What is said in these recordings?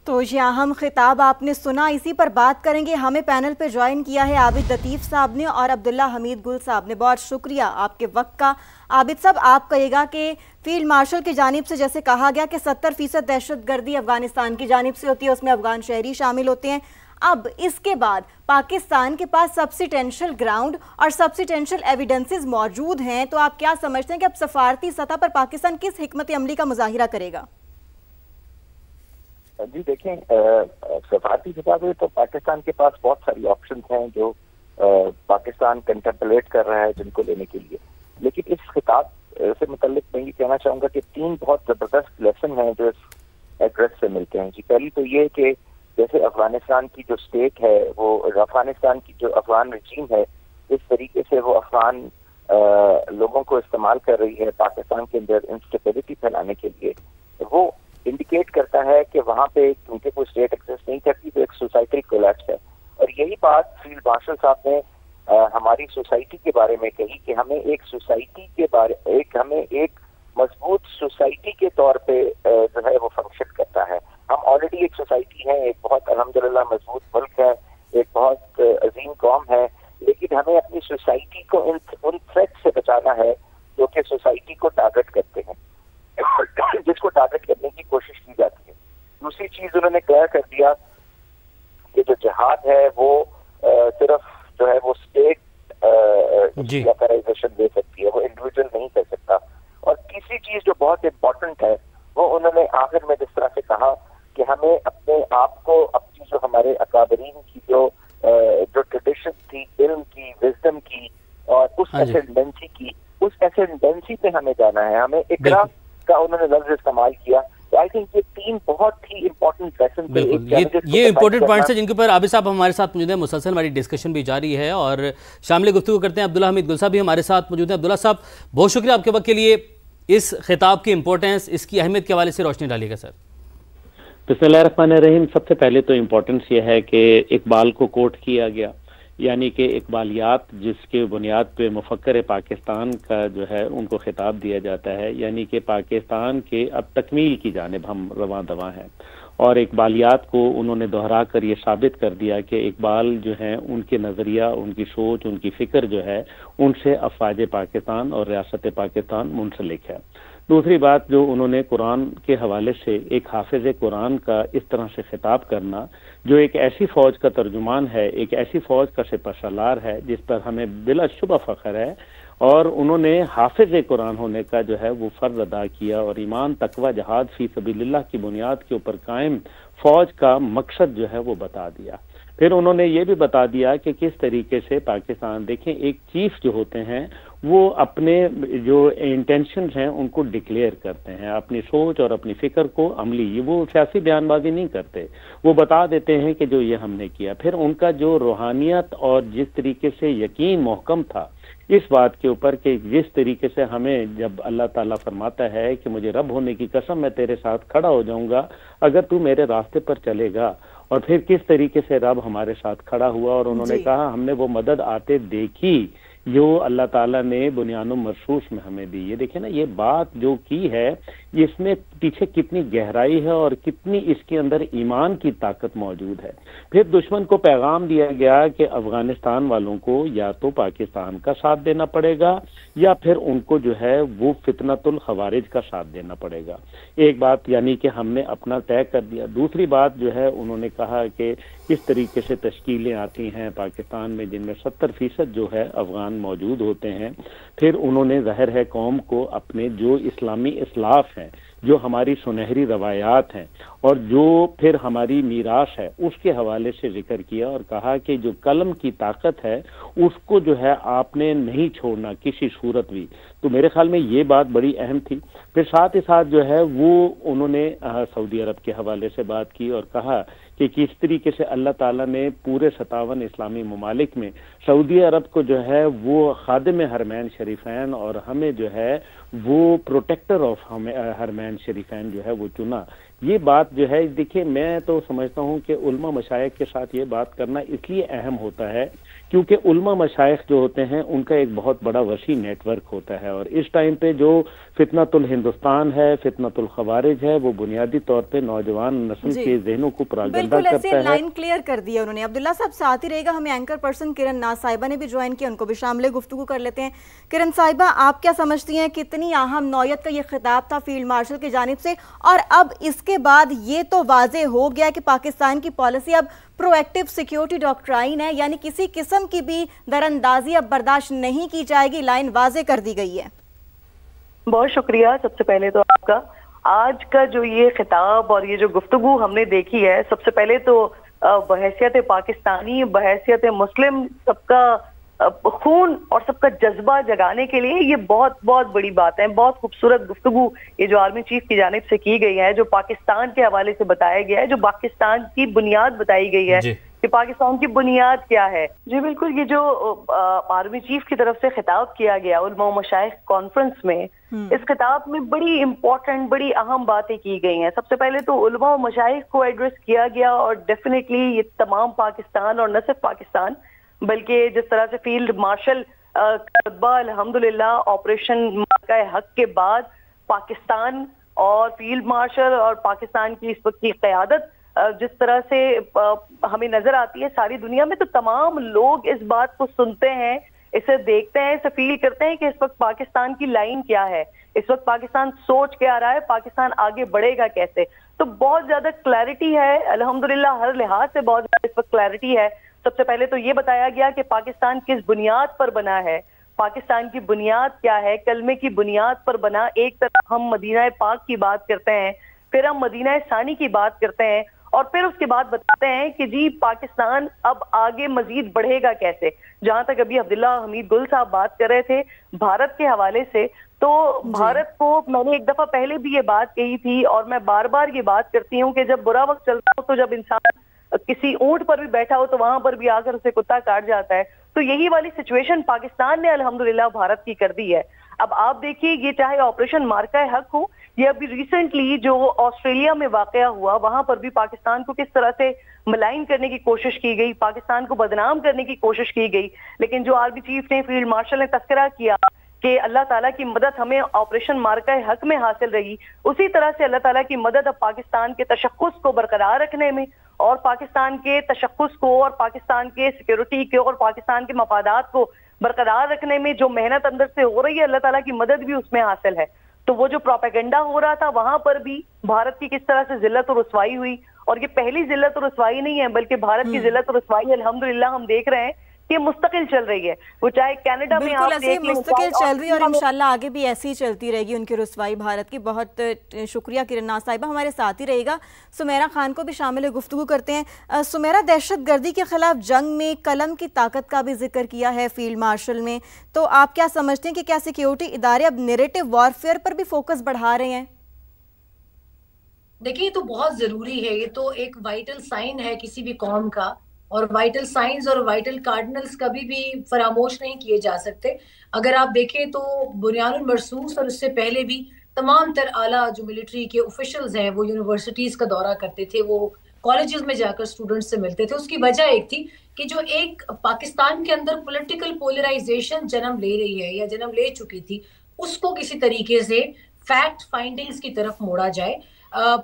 تو یہ اہم خطاب آپ نے سنا، اسی پر بات کریں گے۔ ہمیں پینل پہ جوائن کیا ہے عابد لطیف صاحب نے اور عبداللہ حمید گل صاحب نے۔ بہت شکریہ آپ کے وقت کا۔ عابد صاحب، آپ کہیے گا کہ فیلڈ مارشل کی جانب سے جیسے کہا گیا کہ 70% دہشت گردی افغانستان کی جانب سے ہوتی ہے، اس میں افغان شہری شامل ہوتے ہیں، اب اس کے بعد پاکستان کے پاس سبسٹینشل گراؤنڈ اور سبسٹینشل ایویڈنسز موجود ہیں، تو آپ کیا سمجھتے ہیں کہ اب سفارتی سطح پر پاکستان کس حکمت عملی کا مظاہرہ کرے گا؟ جی دیکھیں، سفارتی سطح پہ تو پاکستان کے پاس بہت ساری آپشنز ہیں جو پاکستان کنٹمپلیٹ کر رہا ہے جن کو لینے کے لیے، لیکن اس خطاب سے متعلق میں یہ کہنا چاہوں گا کہ 3 بہت زبردست لیسن ہیں جو اس ایڈریس سے ملتے ہیں۔ جی پہلی تو یہ کہ جیسے افغانستان کی جو اسٹیٹ ہے، وہ افغانستان کی جو افغان رجیم ہے، اس طریقے سے وہ افغان لوگوں کو استعمال کر رہی ہے پاکستان کے اندر انسٹیبلٹی پھیلانے کے لیے، وہ انڈیکیٹ کرتا ہے کہ وہاں پہ کیونکہ کوئی اسٹیٹ ایکزسٹ نہیں کرتی تو ایک سوسائٹی کولیپس ہے۔ اور یہی بات فیلڈ مارشل صاحب نے ہماری سوسائٹی کے بارے میں کہی کہ ہمیں ایک سوسائٹی کے ہمیں ایک مضبوط سوسائٹی کے طور پہ جو ہے وہ فنکشن کرتا ہے۔ ہم آلریڈی ایک سوسائٹی ہیں، ایک بہت الحمدللہ مضبوط ملک ہے، ایک بہت عظیم قوم ہے، لیکن ہمیں اپنی سوسائٹی کو ان تھریٹ سے بچانا ہے جو کہ سوسائٹی کو ٹارگٹ کرتے ہیں، جس کو ٹارگٹ کرنے کی کوشش کی جاتی ہے۔ دوسری چیز انہوں نے کلیئر کر دیا کہ جو جہاد ہے وہ صرف جو ہے وہ اسٹیٹ آتھرائزیشن دے سکتی ہے، وہ انڈیویجول نہیں کر سکتا۔ اور تیسری چیز جو بہت امپورٹنٹ ہے وہ انہوں نے آخر میں جس طرح سے کہا کہ ہمیں اپنے آپ کو اپنی جو ہمارے اکابرین کی جو ٹریڈیشن تھی، علم کی، وزڈم کی اور اس ایسنڈنسی کی، اس ایسنڈنسی پہ ہمیں جانا ہے، ہمیں اقرا کا انہوں نے لفظ استعمال کیا۔ تو آئی تھنک یہ 3 بہت ہی امپورٹنٹ لیسن تھے۔ یہ امپورٹنٹ پوائنٹس ہیں جن کے اوپر عابد صاحب ہمارے ساتھ موجود ہیں، مسلسل ہماری ڈسکشن بھی جاری ہے اور شامل گفتگو کرتے ہیں۔ عبداللہ حمید گل صاحب بھی ہمارے ساتھ موجود ہیں۔ عبداللہ صاحب، بہت شکریہ آپ کے وقت کے لیے۔ اس خطاب کی امپورٹنس، اس کی اہمیت کے حوالے سے روشنی ڈالیے گا سر۔ بسم اللہ الرحمن الرحیم۔ سب سے پہلے تو امپورٹنس یہ ہے کہ اقبال کو کوٹ کیا گیا، یعنی کہ اقبالیات جس کے بنیاد پہ مفکر پاکستان کا جو ہے ان کو خطاب دیا جاتا ہے، یعنی کہ پاکستان کے اب تکمیل کی جانب ہم رواں دواں ہیں، اور اقبالیات کو انہوں نے دہرا کر یہ ثابت کر دیا کہ اقبال جو ہیں ان کے نظریہ، ان کی سوچ، ان کی فکر جو ہے ان سے افواج پاکستان اور ریاست پاکستان منسلک ہے۔ دوسری بات جو انہوں نے قرآن کے حوالے سے ایک حافظ قرآن کا اس طرح سے خطاب کرنا، جو ایک ایسی فوج کا ترجمان ہے، ایک ایسی فوج کا سپہ سالار ہے جس پر ہمیں بلا شبہ فخر ہے، اور انہوں نے حافظ قرآن ہونے کا جو ہے وہ فرض ادا کیا، اور ایمان، تقوی، جہاد فی سبیل اللہ کی بنیاد کے اوپر قائم فوج کا مقصد جو ہے وہ بتا دیا۔ پھر انہوں نے یہ بھی بتا دیا کہ کس طریقے سے پاکستان، دیکھیں ایک چیف جو ہوتے ہیں وہ اپنے جو انٹینشنز ہیں ان کو ڈکلیئر کرتے ہیں، اپنی سوچ اور اپنی فکر کو عملی، وہ سیاسی بیان بازی نہیں کرتے، وہ بتا دیتے ہیں کہ جو یہ ہم نے کیا۔ پھر ان کا جو روحانیت اور جس طریقے سے یقین محکم تھا اس بات کے اوپر کہ جس طریقے سے ہمیں جب اللہ تعالیٰ فرماتا ہے کہ مجھے رب ہونے کی قسم میں تیرے ساتھ کھڑا ہو جاؤں گا اگر تو میرے راستے پر چلے گا، اور پھر کس طریقے سے رب ہمارے ساتھ کھڑا ہوا، اور انہوں نے کہا ہم نے وہ مدد آتے دیکھی جو اللہ تعالیٰ نے بنیان مرصوص میں ہمیں دی۔ یہ دیکھیں نا، یہ بات جو کی ہے اس میں پیچھے کتنی گہرائی ہے اور کتنی اس کے اندر ایمان کی طاقت موجود ہے۔ پھر دشمن کو پیغام دیا گیا کہ افغانستان والوں کو یا تو پاکستان کا ساتھ دینا پڑے گا یا پھر ان کو جو ہے وہ فتنۃ الخوارج کا ساتھ دینا پڑے گا۔ ایک بات یعنی کہ ہم نے اپنا طے کر دیا۔ دوسری بات جو ہے انہوں نے کہا کہ کس طریقے سے تشکیلیں آتی ہیں پاکستان میں جن میں 70% جو ہے افغان موجود ہوتے ہیں۔ پھر انہوں نے ظاہر ہے قوم کو اپنے جو اسلامی اسلاف ہیں، جو ہماری سنہری روایات ہیں اور جو پھر ہماری میراث ہے اس کے حوالے سے ذکر کیا، اور کہا کہ جو قلم کی طاقت ہے اس کو جو ہے آپ نے نہیں چھوڑنا کسی صورت بھی۔ تو میرے خیال میں یہ بات بڑی اہم تھی۔ پھر ساتھ ہی ساتھ جو ہے وہ انہوں نے سعودی عرب کے حوالے سے بات کی اور کہا کہ کس طریقے سے اللہ تعالیٰ نے پورے 57 اسلامی ممالک میں سعودی عرب کو جو ہے وہ خادم حرمین شریفین اور ہمیں جو ہے وہ پروٹیکٹر آف حرمین شریفین جو ہے وہ چنا۔ یہ بات جو ہے دیکھیں میں تو سمجھتا ہوں کہ علماء مشائخ کے ساتھ یہ بات کرنا اس لیے اہم ہوتا ہے کیونکہ علماء مشائخ جو ہوتے ہیں ان کا ایک بہت بڑا وسیع نیٹ ورک ہوتا ہے، اور اس ٹائم پہ جو فتنۃ الہندوستان ہے، فتنۃ الخوارج ہے، وہ بنیادی طور پہ نوجوان نسل کے ذہنوں کو پراگندہ بالکل کرتا ہے۔ ایسے لائن کلیئر کر دیا انہوں نے۔ عبداللہ صاحب ساتھ ہی رہے گا، ہمیں اینکر پرسن کرن ناز صاحبہ نے بھی جوائن کیا، ان کو بھی شامل گفتگو کر لیتے ہیں۔ کرن صاحبہ، آپ کیا سمجھتی ہیں کتنی اہم نوعیت کا یہ خطاب تھا فیلڈ مارشل کی جانب سے، اور اب اس کے بعد یہ تو واضح ہو گیا کہ پاکستان کی پالیسی اب پرو ایکٹیو سیکیورٹی ڈاکٹرائن ہے، یعنی کسی قسم کی بھی دراندازی اب برداشت نہیں کی جائے گی، لائن واضح کر دی گئی ہے۔ بہت شکریہ سب سے پہلے تو آپ کا۔ آج کا جو یہ خطاب اور یہ جو گفتگو ہم نے دیکھی ہے، سب سے پہلے تو بحیثیت پاکستانی، بحیثیت مسلم، سب کا خون اور سب کا جذبہ جگانے کے لیے یہ بہت بہت بڑی بات ہے۔ بہت خوبصورت گفتگو یہ جو آرمی چیف کی جانب سے کی گئی ہے، جو پاکستان کے حوالے سے بتایا گیا ہے، جو پاکستان کی بنیاد بتائی گئی ہے کہ پاکستان کی بنیاد کیا ہے۔ جی بالکل، یہ جو آرمی چیف کی طرف سے خطاب کیا گیا علماء و مشائخ کانفرنس میں، اس خطاب میں بڑی امپورٹنٹ، بڑی اہم باتیں کی گئی ہیں۔ سب سے پہلے تو علماء و مشائخ کو ایڈریس کیا گیا، اور ڈیفینیٹلی یہ تمام پاکستان اور نہ صرف پاکستان بلکہ جس طرح سے فیلڈ مارشل خطبہ الحمدللہ آپریشن مارکہ حق کے بعد پاکستان اور فیلڈ مارشل اور پاکستان کی اس وقت کی قیادت جس طرح سے ہمیں نظر آتی ہے ساری دنیا میں، تو تمام لوگ اس بات کو سنتے ہیں، اسے دیکھتے ہیں، اسے فیل کرتے ہیں کہ اس وقت پاکستان کی لائن کیا ہے، اس وقت پاکستان سوچ کے آ رہا ہے، پاکستان آگے بڑھے گا کیسے۔ تو بہت زیادہ کلیئرٹی ہے الحمدللہ، ہر لحاظ سے بہت زیادہ اس وقت کلیئرٹی ہے۔ سب سے پہلے تو یہ بتایا گیا کہ پاکستان کس بنیاد پر بنا ہے، پاکستان کی بنیاد کیا ہے، کلمے کی بنیاد پر بنا۔ ایک طرف ہم مدینہ پاک کی بات کرتے ہیں، پھر ہم مدینہ ثانی کی بات کرتے ہیں، اور پھر اس کے بعد بتاتے ہیں کہ جی پاکستان اب آگے مزید بڑھے گا کیسے۔ جہاں تک ابھی عبداللہ حمید گل صاحب بات کر رہے تھے بھارت کے حوالے سے، تو بھارت کو میں نے ایک دفعہ پہلے بھی یہ بات کہی تھی، اور میں بار بار یہ بات کرتی ہوں کہ جب برا وقت چلتا ہو، تو جب انسان کسی اونٹ پر بھی بیٹھا ہو تو وہاں پر بھی آ کر اسے کتا کاٹ جاتا ہے، تو یہی والی سچویشن پاکستان نے الحمدللہ بھارت کی کر دی ہے۔ اب آپ دیکھیے، یہ چاہے آپریشن مارکہ حق ہو، یہ ابھی ریسنٹلی جو آسٹریلیا میں واقعہ ہوا، وہاں پر بھی پاکستان کو کس طرح سے ملائن کرنے کی کوشش کی گئی، پاکستان کو بدنام کرنے کی کوشش کی گئی، لیکن جو آرمی چیف نے، فیلڈ مارشل نے تذکرہ کیا کہ اللہ تعالیٰ کی مدد ہمیں آپریشن مارکہ حق میں حاصل رہی، اسی طرح سے اللہ تعالیٰ کی مدد اب پاکستان کے تشخص کو برقرار رکھنے میں، اور پاکستان کے تشخص کو، اور پاکستان کے سیکیورٹی کے، اور پاکستان کے مفادات کو برقرار رکھنے میں جو محنت اندر سے ہو رہی ہے، اللہ تعالیٰ کی مدد بھی اس میں حاصل ہے۔ تو وہ جو پروپیگنڈا ہو رہا تھا، وہاں پر بھی بھارت کی کس طرح سے ذلت و رسوائی ہوئی، اور یہ پہلی ذلت و رسوائی نہیں ہے، بلکہ بھارت کی ذلت و رسوائی الحمدللہ ہم دیکھ رہے ہیں کہ مستقل چل رہی ہے۔ وہ چاہے کینیڈا میں آپ دیکھ لیں، مستقل چل رہی ہے، اور انشاءاللہ آگے بھی ایسی ہی چلتی رہے گی ان کی رسوائی بھارت کی۔ بہت شکریہ کرن ناز صاحبہ، ہمارے ساتھ ہی رہے گا۔ سمیرہ خان کو بھی شامل گفتگو کرتے ہیں۔ سمیرہ، دہشت گردی کے خلاف جنگ میں قلم کی طاقت کا بھی ذکر کیا ہے فیلڈ مارشل میں، تو آپ کیا سمجھتے ہیں کہ کیا سیکیورٹی ادارے اب نیریٹو وارفیئر پر بھی فوکس بڑھا رہے ہیں؟ دیکھیں، یہ تو بہت ضروری ہے، یہ تو ایک وائٹل سائن ہے کسی بھی قوم کا، اور وائٹل سائنز اور وائٹل کارڈنلز کبھی بھی فراموش نہیں کیے جا سکتے۔ اگر آپ دیکھیں تو بنیان المرصوص اور اس سے پہلے بھی تمام تر اعلیٰ جو ملٹری کے آفیشلز ہیں وہ یونیورسٹیز کا دورہ کرتے تھے، وہ کالجز میں جا کر اسٹوڈنٹس سے ملتے تھے۔ اس کی وجہ ایک تھی کہ جو ایک پاکستان کے اندر پولیٹیکل پولرائزیشن جنم لے رہی ہے یا جنم لے چکی تھی، اس کو کسی طریقے سے فیکٹ فائنڈنگز کی طرف موڑا جائے۔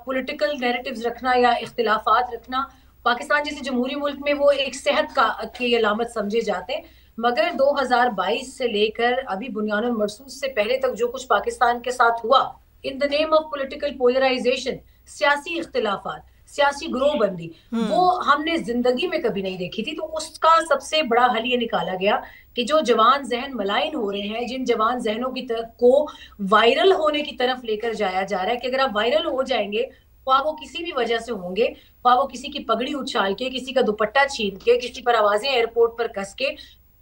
پولیٹیکل نیریٹیوز رکھنا یا اختلافات رکھنا پاکستان جیسے جمہوری ملک میں وہ ایک صحت کی علامت سمجھے جاتے ہیں، مگر 2022 سے لے کر ابھی بنیان المرصوص سے پہلے تک جو کچھ پاکستان کے ساتھ ہوا، ان دا نیم آف پولیٹیکل پولرائزیشن، سیاسی اختلافات، سیاسی گروہ بندی، وہ ہم نے زندگی میں کبھی نہیں دیکھی تھی۔ تو اس کا سب سے بڑا حل یہ نکالا گیا کہ جو جوان ذہن ملائن ہو رہے ہیں، جن جوان ذہنوں کی طرف کو وائرل ہونے کی طرف لے کر جایا جا رہا ہے کہ اگر آپ وائرل ہو جائیں گے، خواہ وہ کسی بھی وجہ سے ہوں گے، خواہ وہ کسی کی پگڑی اچھال کے، کسی کا دوپٹہ چھین کے، کسی پر آوازیں ایئرپورٹ پر کس کے،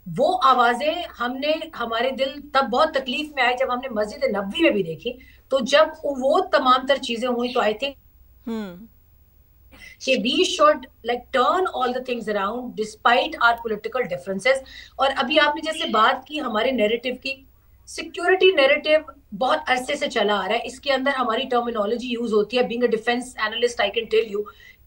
وہ آوازیں ہمارے دل تب بہت تکلیف میں آئی جب ہم نے مسجد نبوی میں بھی دیکھی۔ تو جب وہ تمام تر چیزیں ہوئی تو آئی تھنک کہ we should like turn all the things around despite our political differences۔ اور ابھی آپ نے جیسے بات کی ہمارے نیریٹو کی، سیکیورٹی نیریٹو بہت عرصے سے چلا آ رہا ہے، اس کے اندر ہماری ٹرمینالوجی یوز ہوتی ہے۔ Being a defence analyst I can tell you